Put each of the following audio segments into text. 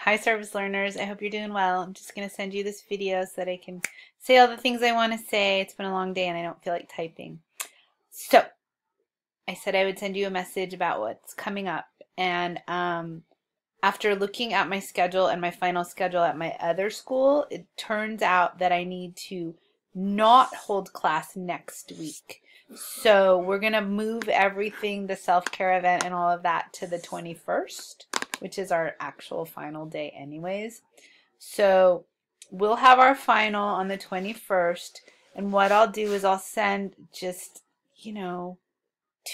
Hi, service learners. I hope you're doing well. I'm just going to send you this video so that I can say all the things I want to say. It's been a long day and I don't feel like typing. So, I said I would send you a message about what's coming up. And after looking at my schedule and my final schedule at my other school, it turns out that I need to not hold class next week. So, we're going to move everything, the self-care event and all of that, to the 21st. Which is our actual final day anyways. So we'll have our final on the 21st, and what I'll do is I'll send just, 2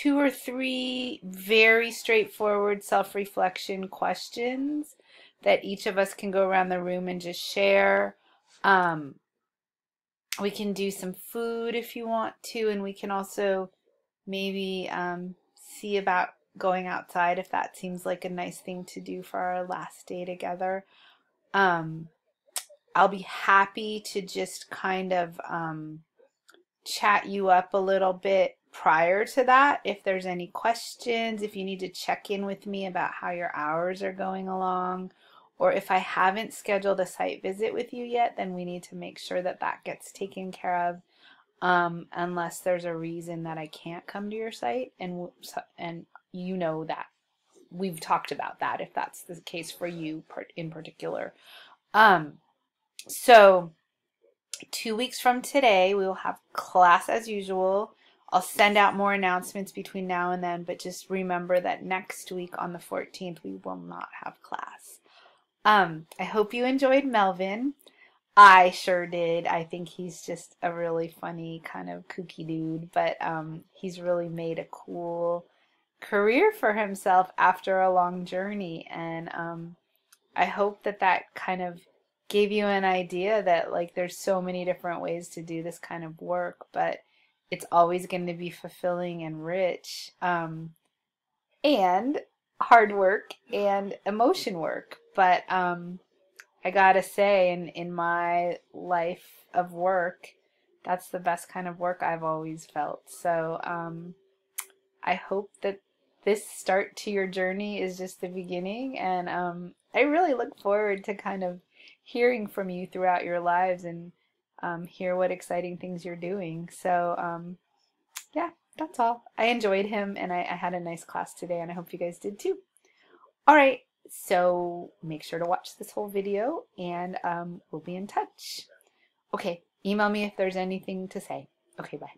or 3 very straightforward self-reflection questions that each of us can go around the room and just share. We can do some food if you want to, and we can also maybe see about going outside if that seems like a nice thing to do for our last day together. I'll be happy to just kind of chat you up a little bit prior to that if there's any questions, if you need to check in with me about how your hours are going along, or if I haven't scheduled a site visit with you yet, then we need to make sure that that gets taken care of. Unless there's a reason that I can't come to your site, and you know that we've talked about that if that's the case for you in particular. So 2 weeks from today we will have class as usual. I'll send out more announcements between now and then, but just remember that next week on the 14th we will not have class. I hope you enjoyed Melvin. I sure did. I think he's just a really funny kind of kooky dude, but he's really made a cool career for himself after a long journey, and I hope that that kind of gave you an idea that like there's so many different ways to do this kind of work, but it's always going to be fulfilling and rich, and hard work and emotion work. But I gotta say, in my life of work, that's the best kind of work I've always felt. So I hope that this start to your journey is just the beginning, and I really look forward to kind of hearing from you throughout your lives and hear what exciting things you're doing. So yeah, that's all. I enjoyed him, and I had a nice class today, and I hope you guys did too. All right, so make sure to watch this whole video, and we'll be in touch. Okay, email me if there's anything to say. Okay, bye.